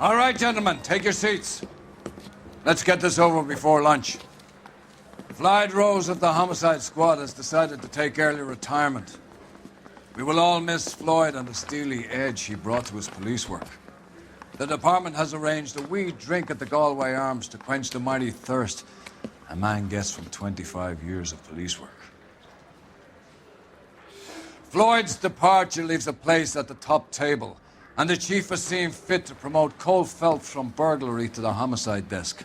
All right, gentlemen, take your seats. Let's get this over before lunch. Floyd Rose of the Homicide Squad has decided to take early retirement. We will all miss Floyd and the steely edge he brought to his police work. The department has arranged a wee drink at the Galway Arms to quench the mighty thirst a man gets from 25 years of police work. Floyd's departure leaves a place at the top table, and the chief has seen fit to promote Cole Phelps from burglary to the homicide desk.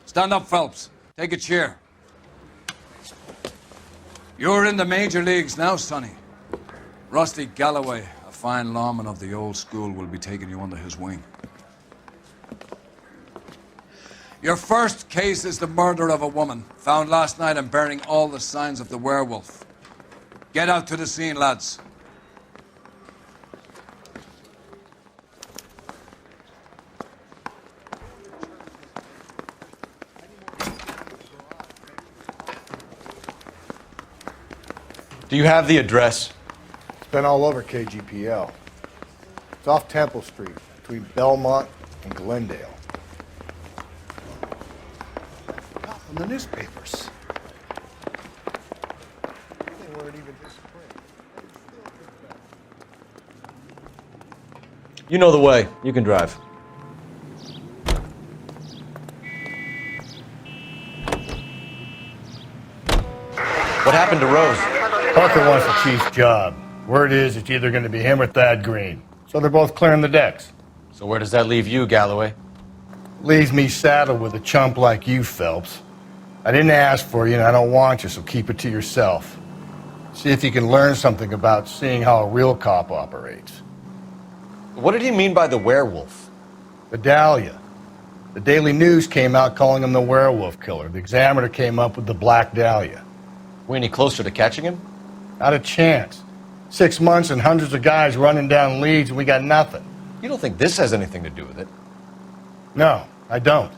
Stand up, Phelps. Take a chair. You're in the major leagues now, Sonny. Rusty Galloway, a fine lawman of the old school, will be taking you under his wing. Your first case is the murder of a woman, found last night and bearing all the signs of the werewolf. Get out to the scene, lads. Do you have the address? It's been all over KGPL. It's off Temple Street, between Belmont and Glendale. Not from the newspapers. They weren't even displayed. You know the way. You can drive. What happened to Rose? Parker wants the chief's job. Word is it's either going to be him or Thad Green. So they're both clearing the decks. So where does that leave you, Galloway? Leaves me saddled with a chump like you, Phelps. I didn't ask for you and I don't want you, so keep it to yourself. See if you can learn something about seeing how a real cop operates. What did he mean by the werewolf? The Dahlia. The Daily News came out calling him the werewolf killer. The Examiner came up with the Black Dahlia. We any closer to catching him? Not a chance. 6 months and hundreds of guys running down leads and we got nothing. You don't think this has anything to do with it? No, I don't.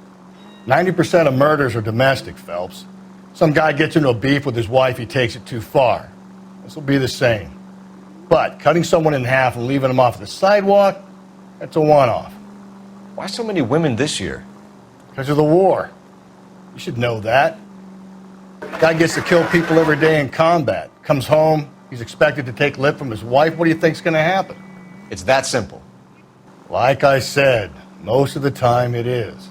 90% of murders are domestic, Phelps. Some guy gets into a beef with his wife, he takes it too far. This will be the same. But cutting someone in half and leaving them off the sidewalk, that's a one-off. Why so many women this year? Because of the war. You should know that. Guy gets to kill people every day in combat. Comes home, he's expected to take lip from his wife. What do you think's going to happen? It's that simple. Like I said, most of the time it is.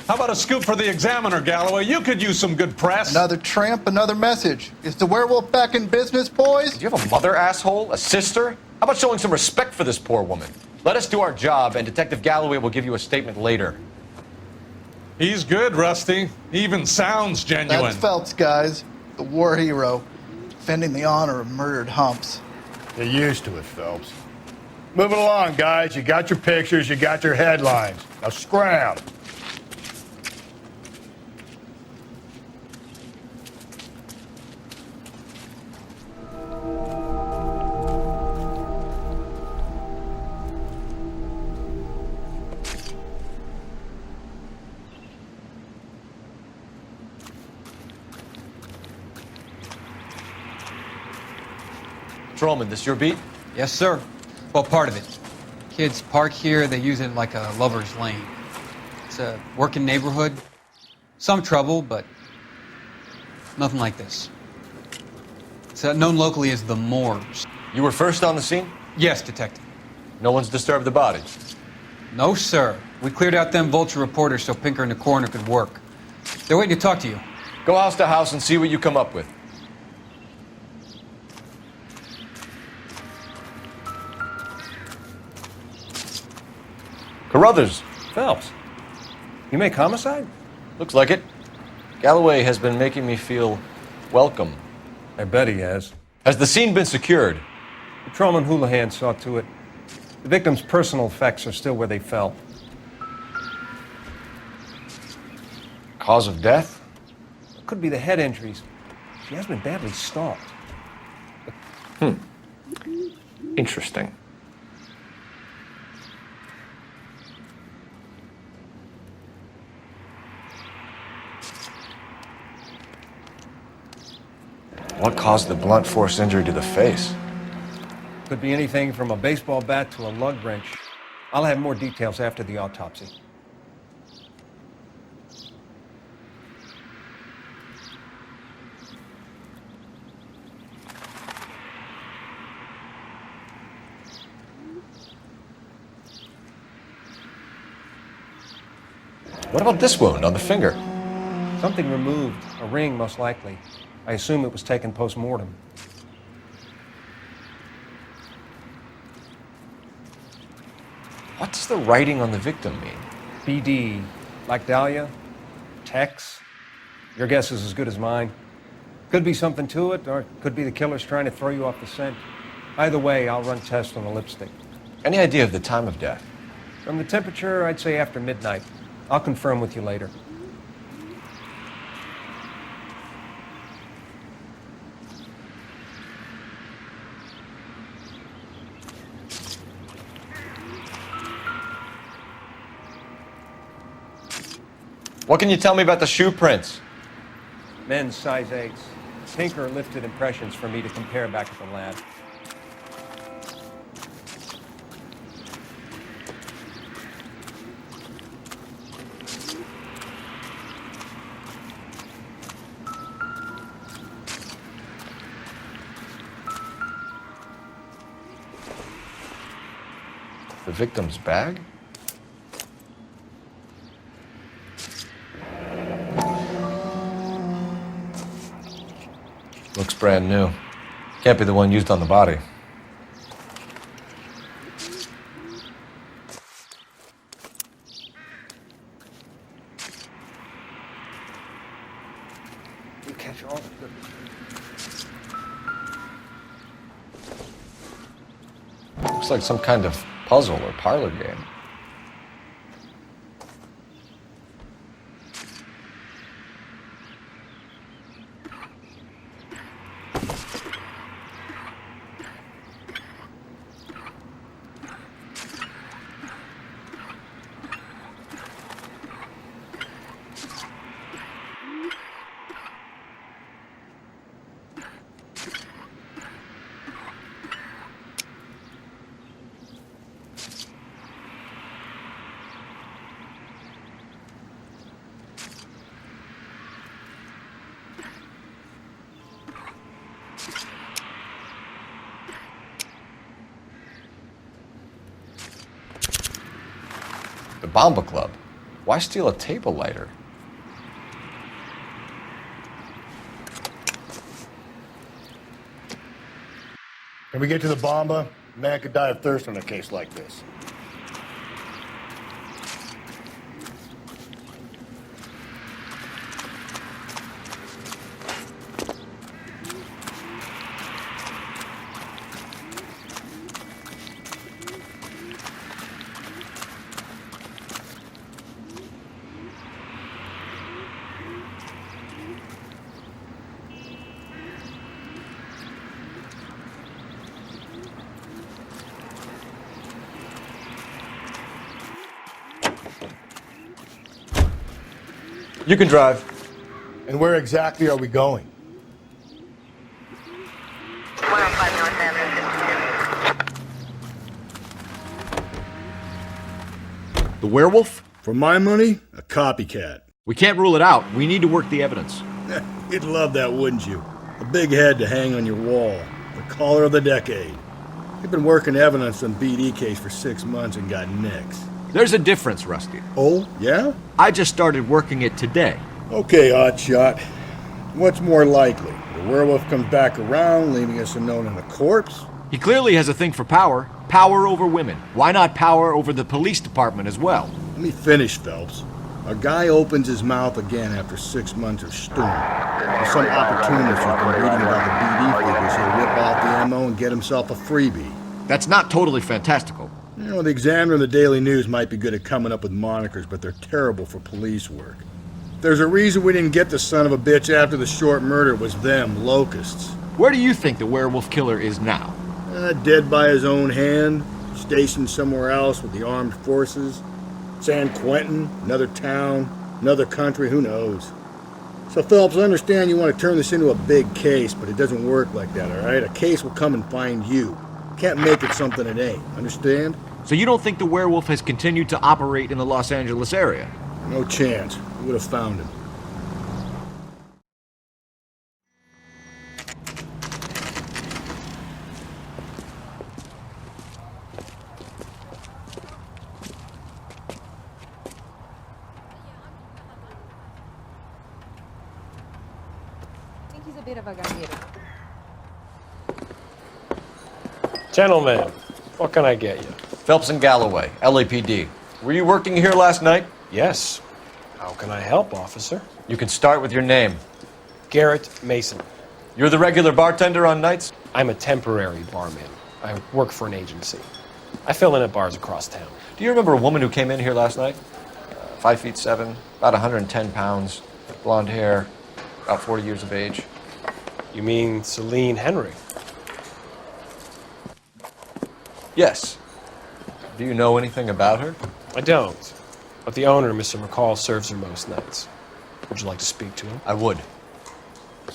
How about a scoop for the Examiner, Galloway? You could use some good press. Another tramp, another message. Is the werewolf back in business, boys? Do you have a mother, asshole? A sister? How about showing some respect for this poor woman? Let us do our job, and Detective Galloway will give you a statement later. He's good, Rusty. He even sounds genuine. That's Phelps, guys. The war hero. Defending the honor of murdered humps. Get used to it, Phelps. Moving along, guys. You got your pictures, you got your headlines. Now scram. Patrolman, this your beat? Yes, sir. Well, part of it. Kids park here, they use it like a lover's lane. It's a working neighborhood. Some trouble, but nothing like this. It's known locally as the Moors. You were first on the scene? Yes, Detective. No one's disturbed the body? No, sir. We cleared out them vulture reporters so Pinker and the coroner could work. They're waiting to talk to you. Go house to house and see what you come up with. Carruthers. Phelps, you make homicide? Looks like it. Galloway has been making me feel welcome. I bet he has. Has the scene been secured? Patrolman Houlihan saw to it. The victim's personal effects are still where they fell. Cause of death? It could be the head injuries. She has been badly stalked. Interesting. What caused the blunt force injury to the face? Could be anything from a baseball bat to a lug wrench. I'll have more details after the autopsy. What about this wound on the finger? Something removed, a ring most likely. I assume it was taken post-mortem. What does the writing on the victim mean? BD, like Dahlia, Tex. Your guess is as good as mine. Could be something to it, or it could be the killer's trying to throw you off the scent. Either way, I'll run tests on the lipstick. Any idea of the time of death? From the temperature, I'd say after midnight. I'll confirm with you later. What can you tell me about the shoe prints? Men's size 8s. Tinker lifted impressions for me to compare back at the lab. The victim's bag? Looks brand new. Can't be the one used on the body. You catch all the good. Looks like some kind of puzzle or parlor game. The Bomba Club. Why steal a table lighter? Can we get to the Bomba? Man could die of thirst on a case like this. You can drive. And where exactly are we going? 105 North Avenue. The werewolf? For my money, a copycat. We can't rule it out. We need to work the evidence. You'd love that, wouldn't you? A big head to hang on your wall. The caller of the decade. They've been working evidence on BD case for 6 months and got nicks. There's a difference, Rusty. Oh, yeah? I just started working it today. Okay, Oddshot. What's more likely? The werewolf comes back around, leaving us a note on a corpse? He clearly has a thing for power. Power over women. Why not power over the police department as well? Let me finish, Phelps. A guy opens his mouth again after 6 months of stewing. There's some opportunist who's been reading about the BD figures who'll whip off the ammo and get himself a freebie. That's not totally fantastical. You know, the Examiner and the Daily News might be good at coming up with monikers, but they're terrible for police work. There's a reason we didn't get the son of a bitch after the short murder. It was them, locusts. Where do you think the werewolf killer is now? Dead by his own hand, stationed somewhere else with the armed forces. San Quentin, another town, another country, who knows? So, Phelps, I understand you want to turn this into a big case, but it doesn't work like that, all right? A case will come and find you. Can't make it something it ain't, understand? So you don't think the werewolf has continued to operate in the Los Angeles area? No chance. We would have found him. I think he's a bit of a gambito. Gentlemen, what can I get you? Phelps and Galloway, LAPD. Were you working here last night? Yes. How can I help, officer? You can start with your name. Garrett Mason. You're the regular bartender on nights? I'm a temporary barman. I work for an agency. I fill in at bars across town. Do you remember a woman who came in here last night? 5'7", about 110 pounds, blonde hair, about 40 years of age. You mean Celine Henry? Yes. Do you know anything about her? I don't. But the owner, Mr. McCall, serves her most nights. Would you like to speak to him? I would.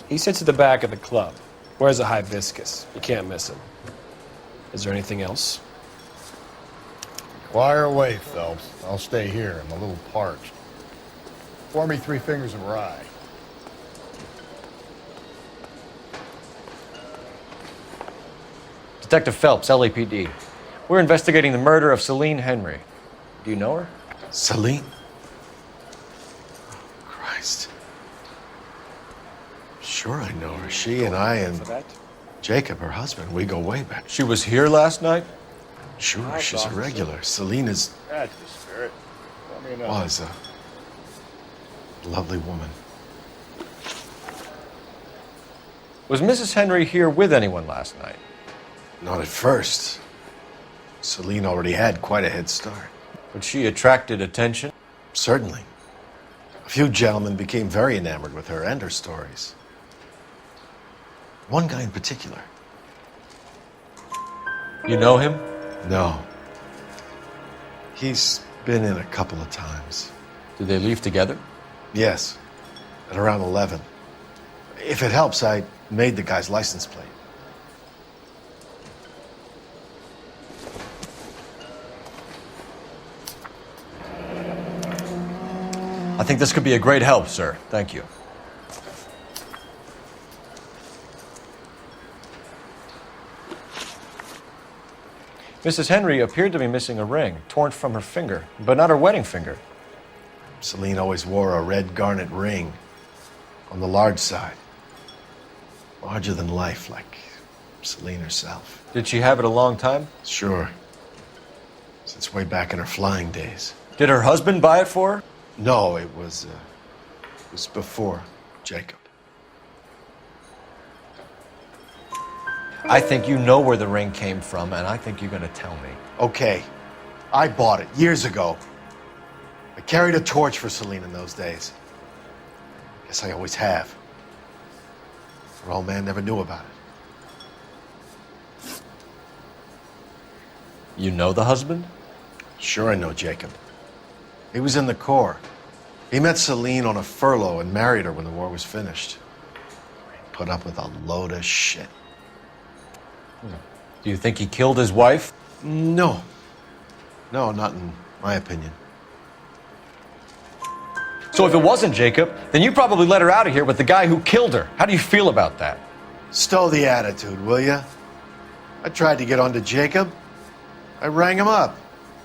He sits at the back of the club. Wears a hibiscus. You can't miss him. Is there anything else? Fire away, Phelps. I'll stay here. I'm a little parched. Pour me 3 fingers of rye. Detective Phelps, LAPD. We're investigating the murder of Celine Henry. Do you know her? Celine? Christ. Sure I know her. She and I and Jacob, her husband, we go way back. She was here last night? Sure, she's a regular. Celine is... That's the spirit. Was a lovely woman. Was Mrs. Henry here with anyone last night? Not at first. Celine already had quite a head start. But she attracted attention? Certainly. A few gentlemen became very enamored with her and her stories. One guy in particular. You know him? No. He's been in a couple of times. Did they leave together? Yes, at around 11. If it helps, I made the guy's license plate. I think this could be a great help, sir. Thank you. Mrs. Henry appeared to be missing a ring, torn from her finger, but not her wedding finger. Celine always wore a red garnet ring on the large side. Larger than life, like Celine herself. Did she have it a long time? Sure. Since way back in her flying days. Did her husband buy it for her? No, it was before Jacob. I think you know where the ring came from, and I think you're going to tell me. Okay. I bought it years ago. I carried a torch for Celine in those days. Guess I always have. Her old man never knew about it. You know the husband? Sure I know Jacob. He was in the Corps. He met Celine on a furlough and married her when the war was finished. He put up with a load of shit. Do you think he killed his wife? No. No, not in my opinion. So if it wasn't Jacob, then you probably let her out of here with the guy who killed her. How do you feel about that? Stow the attitude, will ya? I tried to get onto Jacob. I rang him up.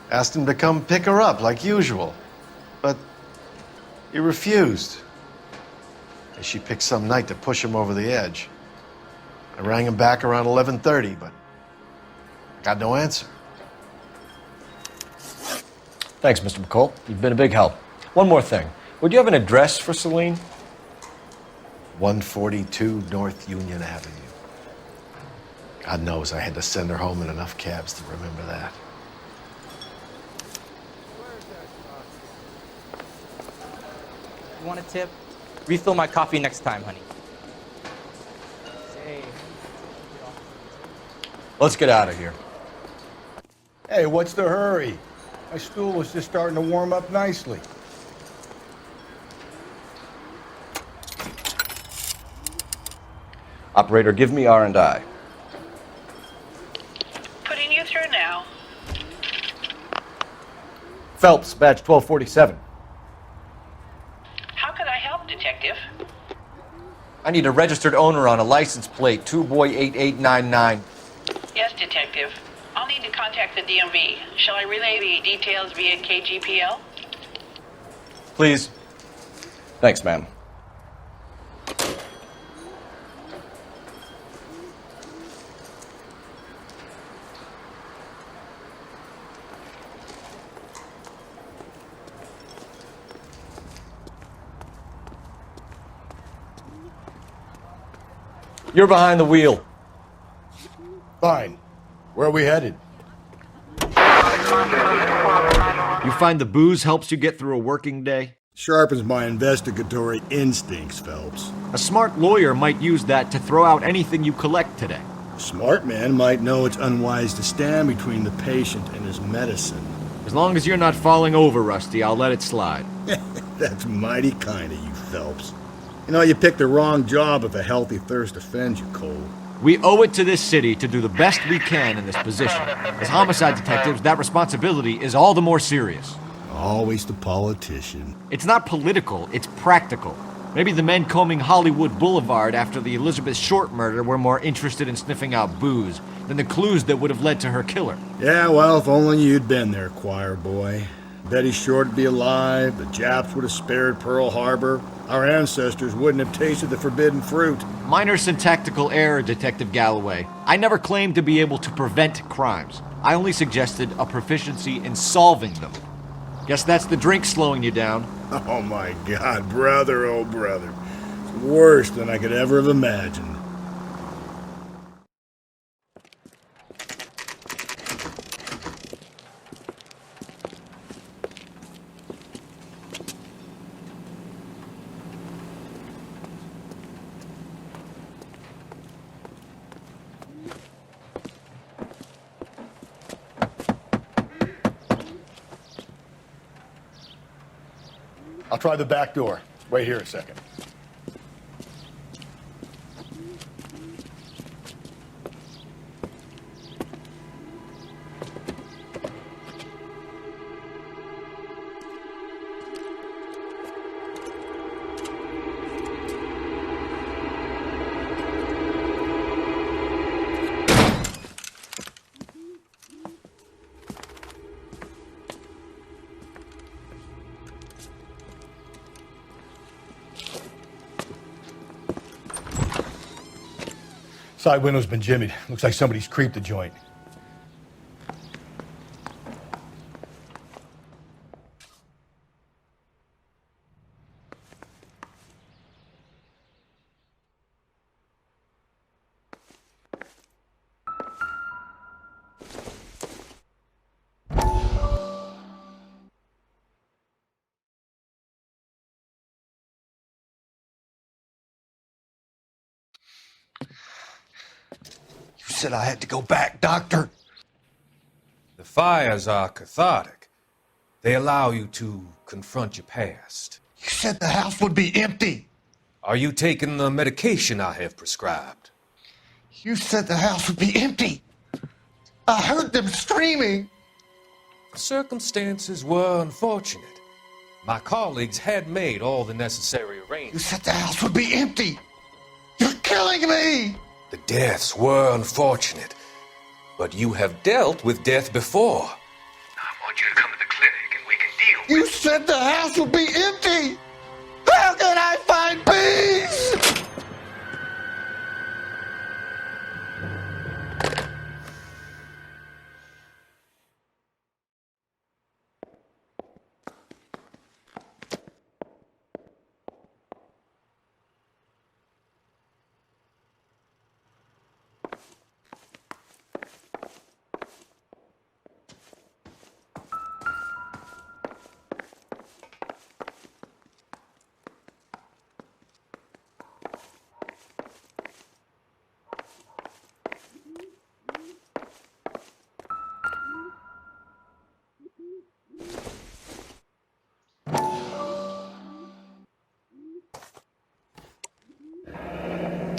Asked him to come pick her up like usual. But he refused. She picked some night to push him over the edge. I rang him back around 11:30, but Got no answer. Thanks, Mr. McCall. You've been a big help. One more thing. Would you have an address for Celine? 142 North Union Avenue. God knows I had to send her home in enough cabs to remember that. You want a tip? Refill my coffee next time, honey. Let's get out of here. Hey, what's the hurry? My stool was just starting to warm up nicely. Operator, give me R&I. Putting you through now. Phelps, badge 1247. How can I help, Detective? I need a registered owner on a license plate, 2boy8899. Yes, Detective. I'll need to contact the DMV. Shall I relay the details via KGPL? Please. Thanks, ma'am. You're behind the wheel. Fine. Where are we headed? You find the booze helps you get through a working day? Sharpens my investigatory instincts, Phelps. A smart lawyer might use that to throw out anything you collect today. A smart man might know it's unwise to stand between the patient and his medicine. As long as you're not falling over, Rusty, I'll let it slide. That's mighty kind of you, Phelps. You know, you picked the wrong job if a healthy thirst offends you, Cole. We owe it to this city to do the best we can in this position. As homicide detectives, that responsibility is all the more serious. Always the politician. It's not political, it's practical. Maybe the men combing Hollywood Boulevard after the Elizabeth Short murder were more interested in sniffing out booze than the clues that would have led to her killer. Yeah, well, if only you'd been there, choir boy. Betty Short would be alive, the Japs would have spared Pearl Harbor, our ancestors wouldn't have tasted the forbidden fruit. Minor syntactical error, Detective Galloway. I never claimed to be able to prevent crimes. I only suggested a proficiency in solving them. Guess that's the drink slowing you down. Oh my God, brother, oh brother. It's worse than I could ever have imagined. I'll try the back door. Wait here a second. Side window's been jimmied. Looks like somebody's creeped the joint. Said I had to go back, Doctor. The fires are cathartic. They allow you to confront your past. You said the house would be empty. Are you taking the medication I have prescribed? You said the house would be empty. I heard them screaming. The circumstances were unfortunate. My colleagues had made all the necessary arrangements. You said the house would be empty. You're killing me. The deaths were unfortunate, but you have dealt with death before. I want you to come to the clinic and we can deal. You said the house would be empty. How can I find peace?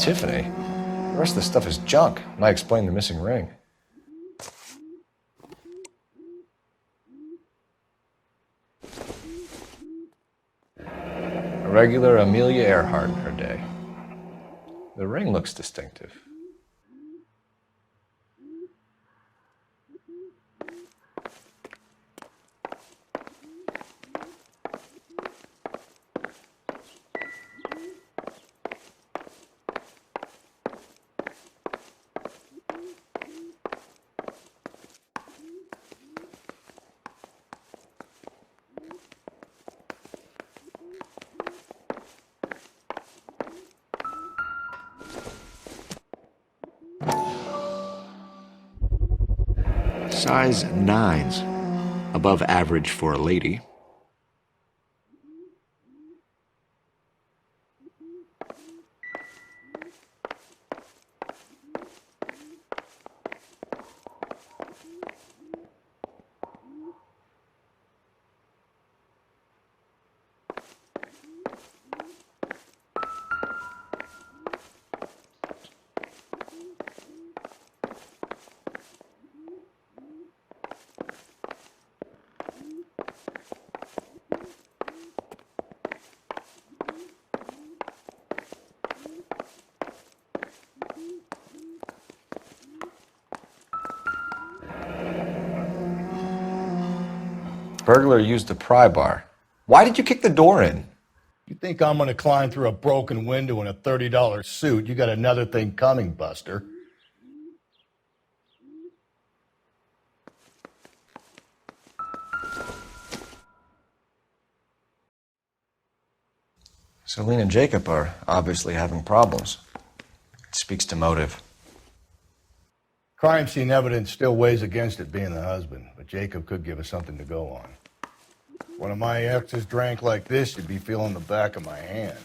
Tiffany. The rest of the stuff is junk. Might explain the missing ring. A regular Amelia Earhart in her day. The ring looks distinctive. Size 9s. Above average for a lady. Burglar used a pry bar. Why did you kick the door in? You think I'm gonna climb through a broken window in a $30 suit? You got another thing coming, Buster. Celine and Jacob are obviously having problems. It speaks to motive. Crime scene evidence still weighs against it being the husband, but Jacob could give us something to go on. If one of my exes drank like this, you'd be feeling the back of my hand.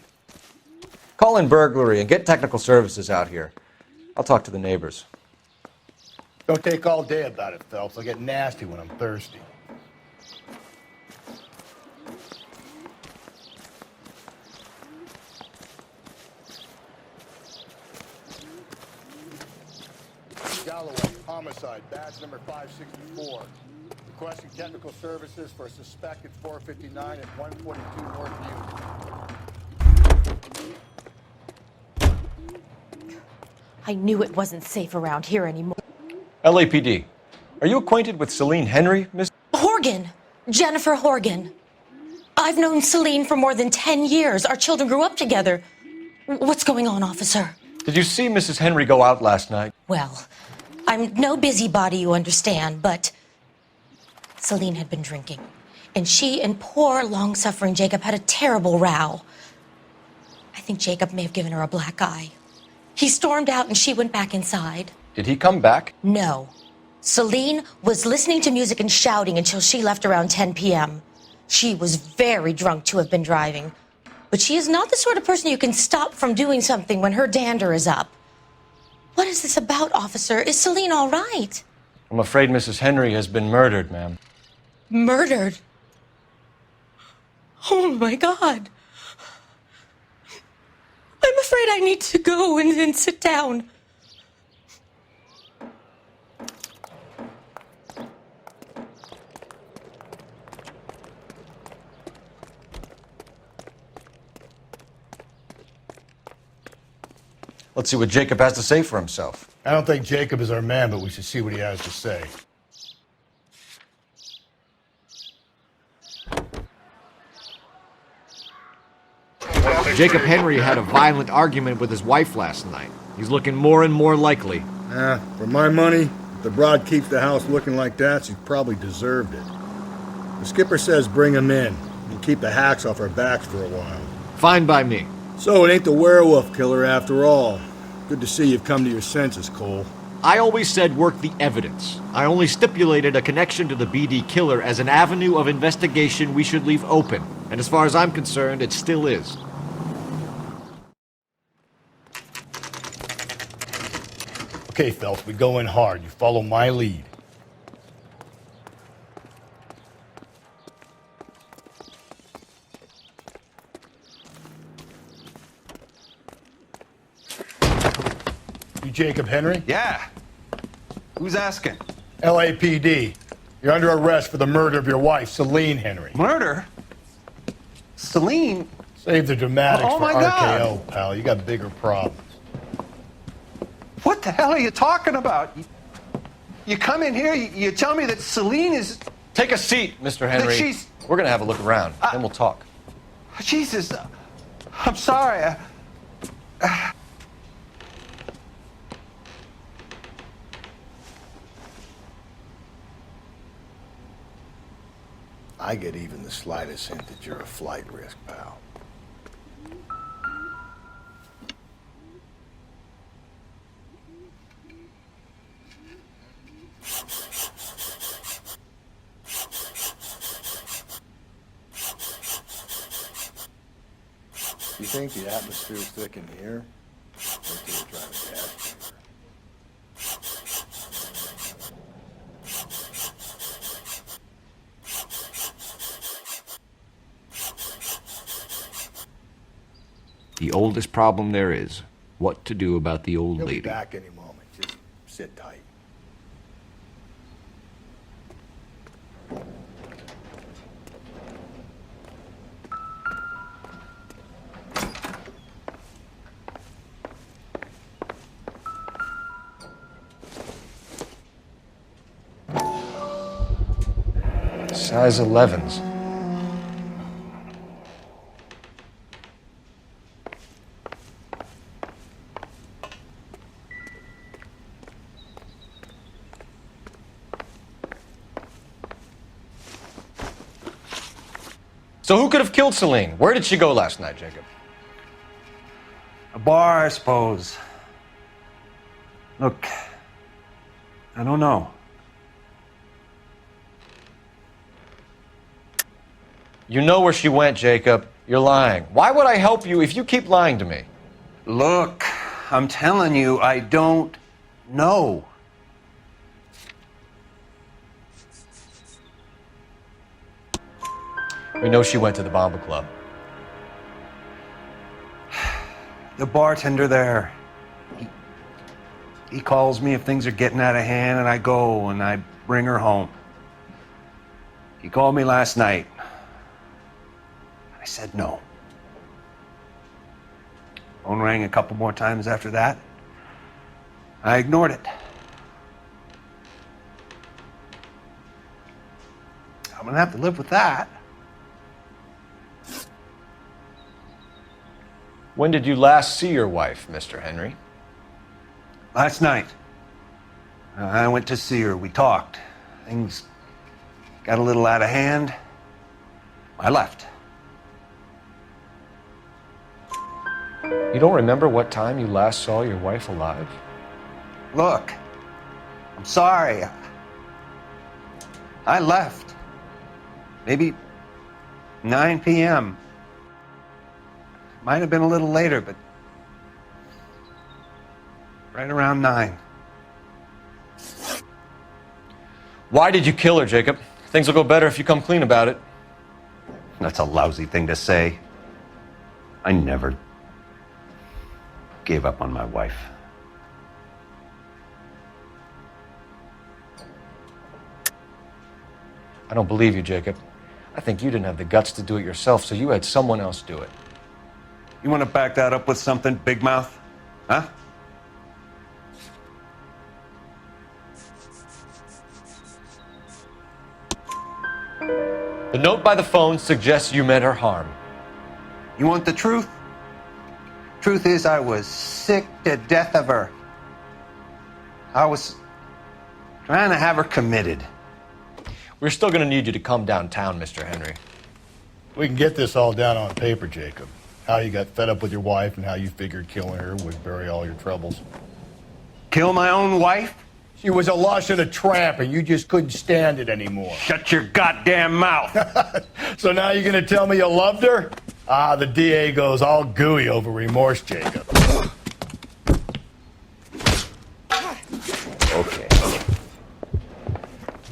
Call in burglary and get technical services out here. I'll talk to the neighbors. Don't take all day about it, Phelps. I get nasty when I'm thirsty. Galloway, homicide, badge number 564. Requesting technical services for a suspected 459 and 142 Northview. I knew it wasn't safe around here anymore. LAPD, are you acquainted with Celine Henry, Miss? Horgan! Jennifer Horgan. I've known Celine for more than 10 years. Our children grew up together. What's going on, officer? Did you see Mrs. Henry go out last night? Well, I'm no busybody, you understand, but Celine had been drinking. And she and poor, long-suffering Jacob had a terrible row. I think Jacob may have given her a black eye. He stormed out and she went back inside. Did he come back? No. Celine was listening to music and shouting until she left around 10 p.m. She was very drunk to have been driving. But she is not the sort of person you can stop from doing something when her dander is up. What is this about, officer? Is Celine all right? I'm afraid Mrs. Henry has been murdered, ma'am. Murdered? Oh, my God. I'm afraid I need to go and sit down. Let's see what Jacob has to say for himself. I don't think Jacob is our man, but we should see what he has to say. Jacob Henry had a violent argument with his wife last night. He's looking more and more likely. For my money, if the broad keeps the house looking like that, she's probably deserved it. The skipper says bring him in and keep the hacks off our backs for a while. Fine by me. So it ain't the werewolf killer after all. Good to see you've come to your senses, Cole. I always said work the evidence. I only stipulated a connection to the BD killer as an avenue of investigation we should leave open. And as far as I'm concerned, it still is. Okay, Phelps, we go in hard. You follow my lead. You Jacob Henry? Yeah. Who's asking? LAPD. You're under arrest for the murder of your wife, Celine Henry. Murder? Celine? Save the dramatics Oh, for my RKO, God. pal. You got bigger problems. What the hell are you talking about? You come in here, you tell me that Celine is... Take a seat, Mr. Henry. she's- We're going to have a look around, then we'll talk. Jesus, I'm sorry. I get even the slightest hint that you're a flight risk, pal. You think the atmosphere's thick in here? Wait till you try the gas chamber. The oldest problem there is, what to do about the old He'll lady. be back any moment. Just sit tight. Size 11s. So who could have killed Celine? Where did she go last night, Jacob? A bar, I suppose. Look, I don't know. You know where she went, Jacob. You're lying. Why would I help you if you keep lying to me? Look, I'm telling you, I don't know. We know she went to the Bomba Club. The bartender there, he calls me if things are getting out of hand, and I go and I bring her home. He called me last night. I said no. Phone rang a couple more times after that. I ignored it. I'm gonna have to live with that. When did you last see your wife, Mr. Henry? Last night. I went to see her. We talked. Things got a little out of hand. I left. You don't remember what time you last saw your wife alive? Look, I'm sorry. I left. Maybe 9 p.m. Might have been a little later, but right around 9. Why did you kill her, Jacob? Things will go better if you come clean about it. That's a lousy thing to say. I never gave up on my wife. I don't believe you, Jacob. I think you didn't have the guts to do it yourself, so you had someone else do it. You want to back that up with something, big mouth? Huh? The note by the phone suggests you meant her harm. You want the truth? Truth is, I was sick to death of her. I was trying to have her committed. We're still going to need you to come downtown, Mr. Henry. We can get this all down on paper, Jacob. How you got fed up with your wife and how you figured killing her would bury all your troubles. Kill my own wife? She was a lush and a tramp, and you just couldn't stand it anymore. Shut your goddamn mouth. So now you're going to tell me you loved her? Ah, the DA goes all gooey over remorse, Jacob. Okay.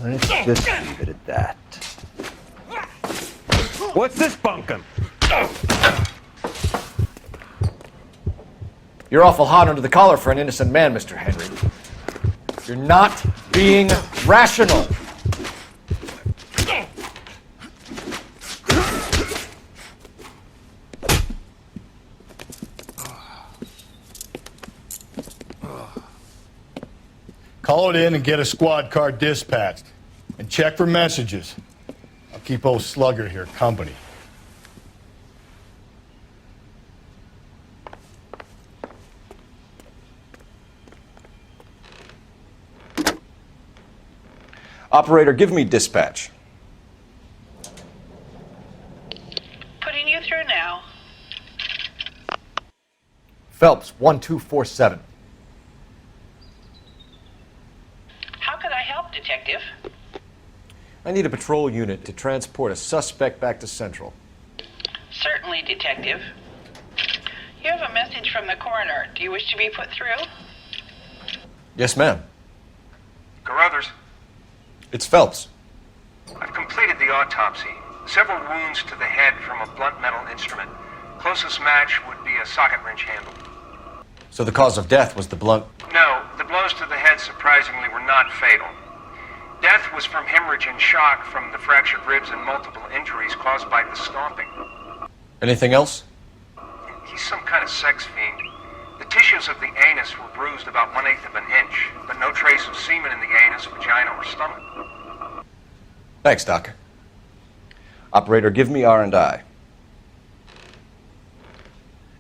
Let's just leave it at that. What's this bunkum? You're awful hot under the collar for an innocent man, Mr. Henry. You're not being rational. Call it in and get a squad car dispatched. And check for messages. I'll keep old Slugger here company. Operator, give me dispatch. Putting you through now. Phelps, 1247. How could I help, Detective? I need a patrol unit to transport a suspect back to Central. Certainly, Detective. You have a message from the coroner. Do you wish to be put through? Yes, ma'am. Carruthers, It's Phelps. I've completed the autopsy. Several wounds to the head from a blunt metal instrument. Closest match would be a socket wrench handle. So the cause of death was the blunt... No, the blows to the head surprisingly were not fatal. Death was from hemorrhage and shock from the fractured ribs and multiple injuries caused by the stomping. Anything else? He's some kind of sex fiend. The tissues of the anus were bruised about 1/8 of an inch, but no trace of semen in the anus, vagina, or stomach. Thanks, Doc. Operator, give me R&I.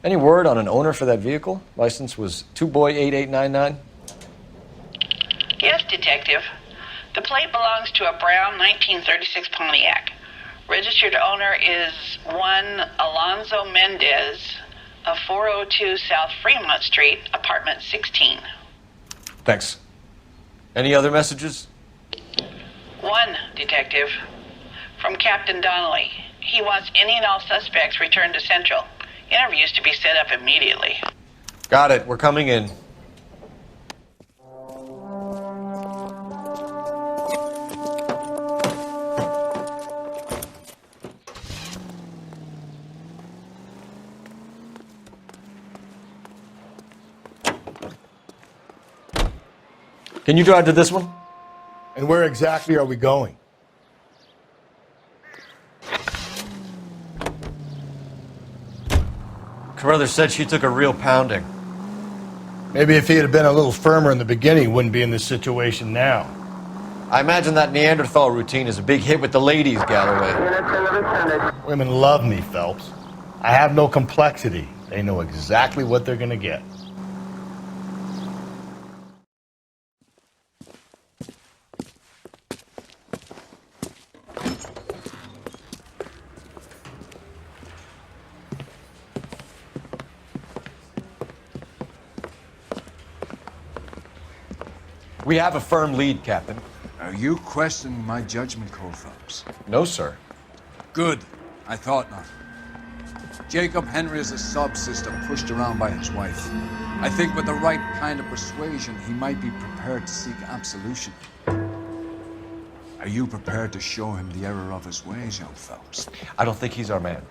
Any word on an owner for that vehicle? License was 2boy8899. Yes, Detective. The plate belongs to a brown 1936 Pontiac. Registered owner is one Alonzo Mendez of 402 South Fremont Street, apartment 16. Thanks. Any other messages? One, Detective. From Captain Donnelly. He wants any and all suspects returned to Central. Interviews to be set up immediately. Got it. We're coming in. Can you drive to this one? And where exactly are we going? Carruthers said she took a real pounding. Maybe if he had been a little firmer in the beginning, he wouldn't be in this situation now. I imagine that Neanderthal routine is a big hit with the ladies, Galloway. Women love me, Phelps. I have no complexity. They know exactly what they're going to get. We have a firm lead, Captain. Are you questioning my judgment call, Phelps? No, sir. Good. I thought not. Jacob Henry is a sob sister pushed around by his wife. I think with the right kind of persuasion, he might be prepared to seek absolution. Are you prepared to show him the error of his ways, young Phelps? I don't think he's our man.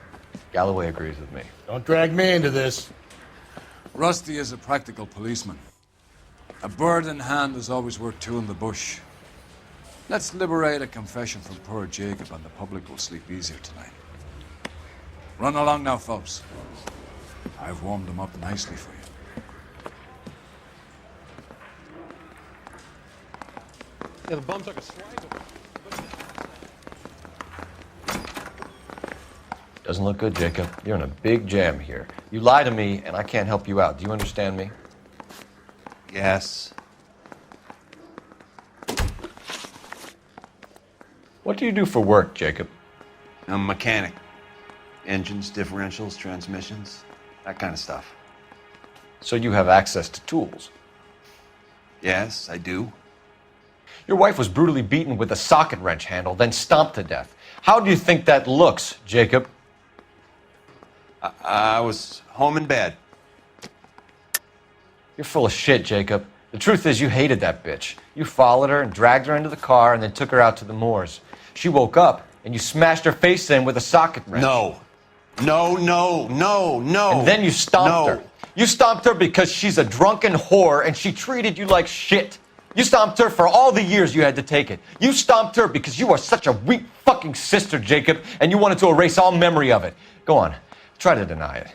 Galloway agrees with me. Don't drag me into this. Rusty is a practical policeman. A bird in hand is always worth two in the bush. Let's liberate a confession from poor Jacob and the public will sleep easier tonight. Run along now, Phelps. I've warmed them up nicely for you. Yeah, the bum took a swag. Doesn't look good, Jacob. You're in a big jam here. You lie to me, and I can't help you out. Do you understand me? Yes. What do you do for work, Jacob? I'm a mechanic. Engines, differentials, transmissions, that kind of stuff. So you have access to tools? Yes, I do. Your wife was brutally beaten with a socket wrench handle, then stomped to death. How do you think that looks, Jacob? I was home in bed. You're full of shit, Jacob. The truth is you hated that bitch. You followed her and dragged her into the car and then took her out to the moors. She woke up and you smashed her face in with a socket wrench. No. No, no, no, no. And then you stomped No. her. You stomped her because she's a drunken whore and she treated you like shit. You stomped her for all the years you had to take it. You stomped her because you are such a weak fucking sister, Jacob, and you wanted to erase all memory of it. Go on. Try to deny it.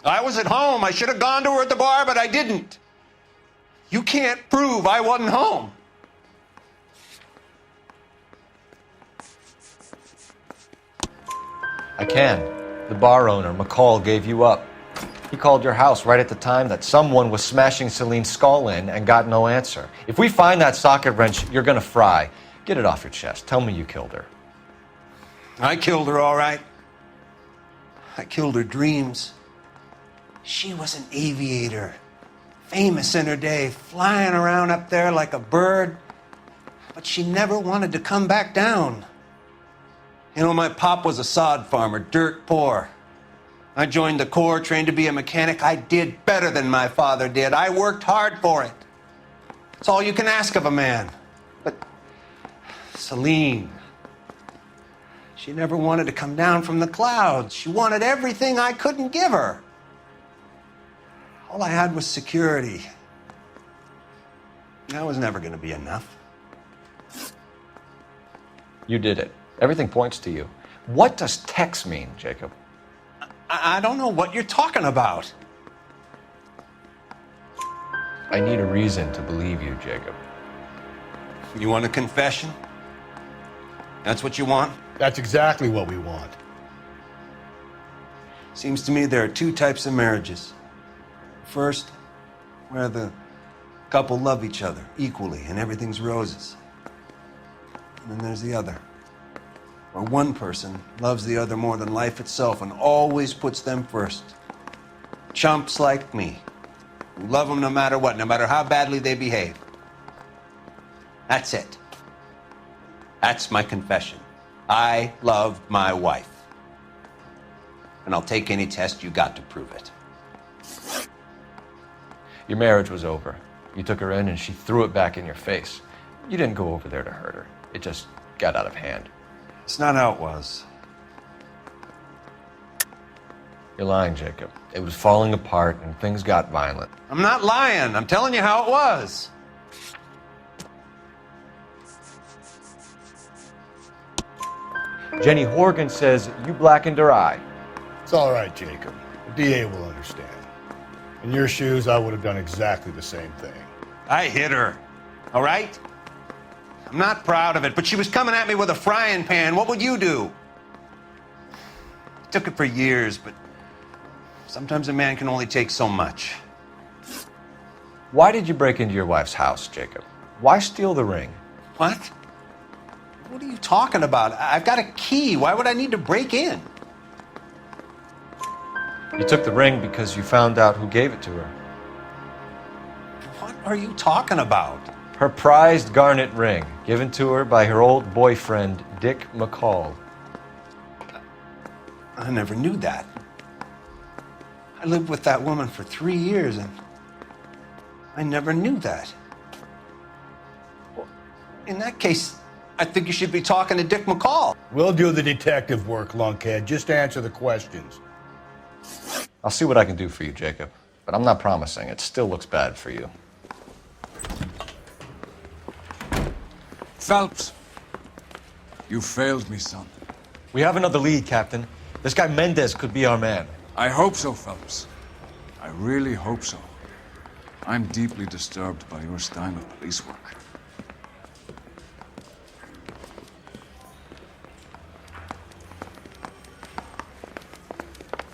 I was at home. I should have gone to her at the bar, but I didn't. You can't prove I wasn't home. I can. The bar owner, McCall, gave you up. He called your house right at the time that someone was smashing Celine's skull in and got no answer. If we find that socket wrench, you're gonna fry. Get it off your chest. Tell me you killed her. I killed her, all right. I killed her dreams. She was an aviator, famous in her day, flying around up there like a bird, but she never wanted to come back down. You know, my pop was a sod farmer, dirt poor. I joined the Corps, trained to be a mechanic. I did better than my father did. I worked hard for it. It's all you can ask of a man. But Celine, she never wanted to come down from the clouds. She wanted everything I couldn't give her. All I had was security. That was never going to be enough. You did it. Everything points to you. What does Tex mean, Jacob? I don't know what you're talking about. I need a reason to believe you, Jacob. You want a confession? That's what you want? That's exactly what we want. Seems to me there are two types of marriages. First, where the couple love each other equally and everything's roses. And then there's the other, where one person loves the other more than life itself and always puts them first. Chumps like me, who love them no matter what, no matter how badly they behave. That's it. That's my confession. I love my wife. And I'll take any test you got to prove it. Your marriage was over. You took her in and she threw it back in your face. You didn't go over there to hurt her. It just got out of hand. It's not how it was. You're lying, Jacob. It was falling apart and things got violent. I'm not lying. I'm telling you how it was. Jenny Horgan says you blackened her eye. It's all right, Jacob. The DA will understand. In your shoes, I would have done exactly the same thing. I hit her, all right? I'm not proud of it, but she was coming at me with a frying pan. What would you do? It took it for years, but sometimes a man can only take so much. Why did you break into your wife's house, Jacob? Why steal the ring? What? What are you talking about? I've got a key. Why would I need to break in? You took the ring because you found out who gave it to her. What are you talking about? Her prized garnet ring, given to her by her old boyfriend, Dick McCall. I never knew that. I lived with that woman for 3 years, and I never knew that. Well, in that case, I think you should be talking to Dick McCall. We'll do the detective work, lunkhead. Just answer the questions. I'll see what I can do for you, Jacob. But I'm not promising. It still looks bad for you. Phelps, you failed me, son. We have another lead, Captain. This guy Mendez could be our man. I hope so, Phelps. I really hope so. I'm deeply disturbed by your style of police work.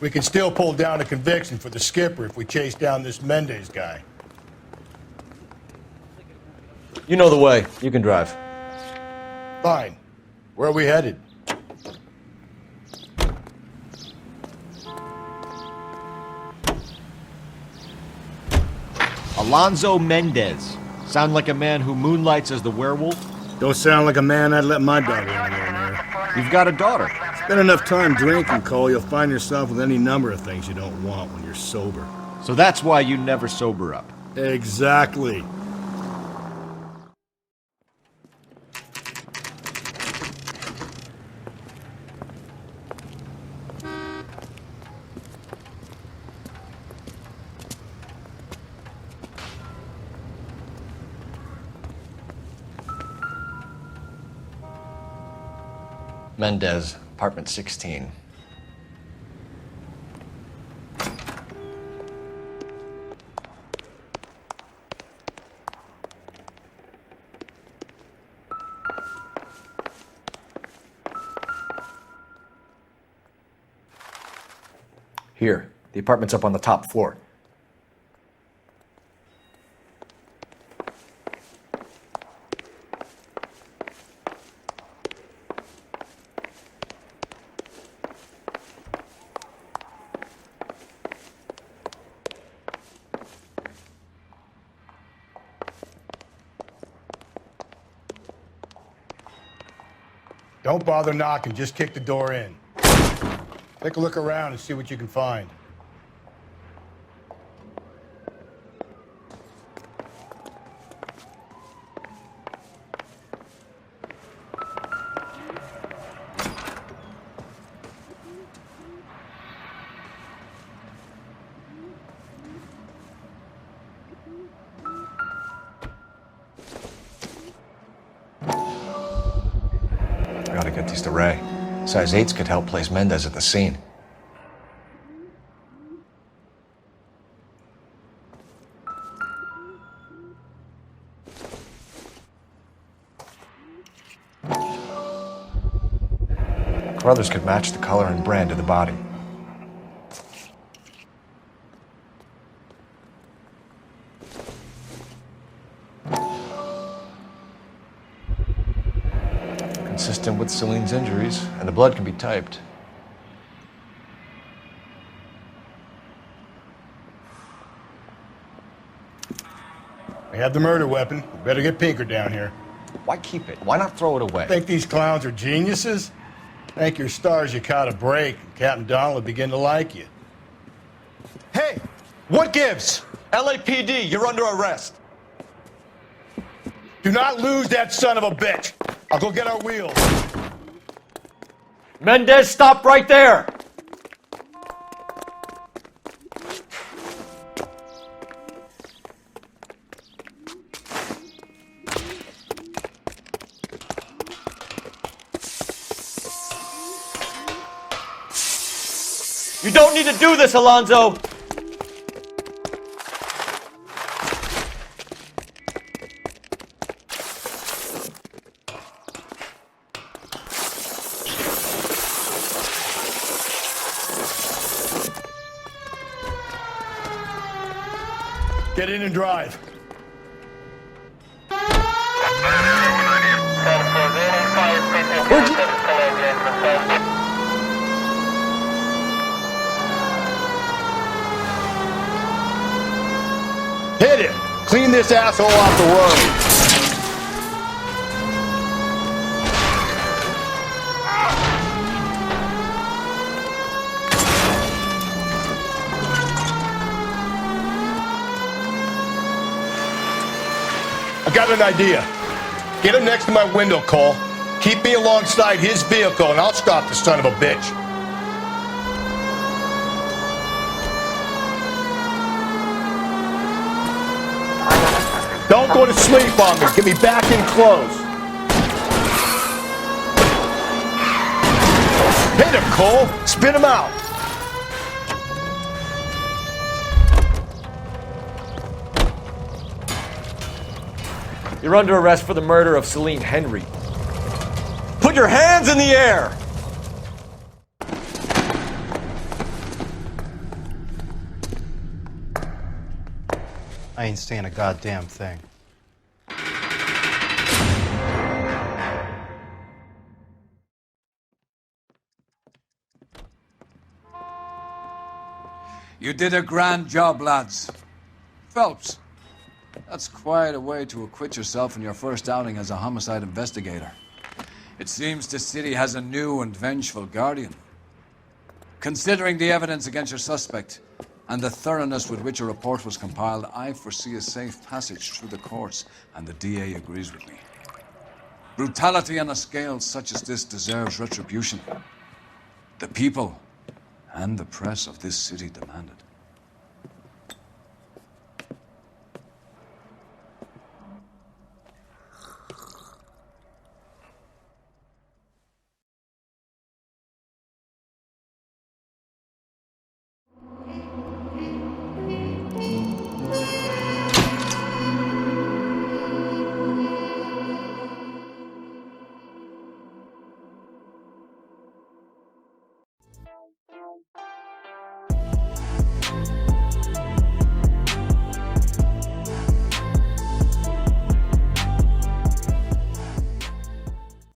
We can still pull down a conviction for the skipper if we chase down this Mendez guy. You know the way. You can drive. Fine. Where are we headed? Alonzo Mendez. Sound like a man who moonlights as the werewolf? Don't sound like a man I'd let my daughter anywhere near. You've got a daughter. Spend enough time drinking, Cole, you'll find yourself with any number of things you don't want when you're sober. So that's why you never sober up. Exactly. Mendez, apartment 16. Here, the apartment's up on the top floor. Don't bother knocking, just kick the door in. Take a look around and see what you can find. Gotta get these to Ray. Size 8s could help place Mendez at the scene. Carruthers could match the color and brand of the body. Consistent with Celine's injuries, and the blood can be typed. We have the murder weapon. We better get Pinker down here. Why keep it? Why not throw it away? Think these clowns are geniuses? Thank your stars you caught a break, and Captain Donald will begin to like you. Hey! What gives? LAPD, you're under arrest. Do not lose that son of a bitch. I'll go get our wheels. Mendez, stop right there! You don't need to do this, Alonzo! Get in and drive. Hit it! Clean this asshole off the road. I got an idea. Get him next to my window, Cole. Keep me alongside his vehicle, and I'll stop the son of a bitch. Don't go to sleep on me. Get me back in close. Hit him, Cole. Spin him out. You're under arrest for the murder of Celine Henry. Put your hands in the air! I ain't saying a goddamn thing. You did a grand job, lads. Phelps, that's quite a way to acquit yourself in your first outing as a homicide investigator. It seems the city has a new and vengeful guardian. Considering the evidence against your suspect and the thoroughness with which a report was compiled, I foresee a safe passage through the courts, and the DA agrees with me. Brutality on a scale such as this deserves retribution. The people and the press of this city demand it.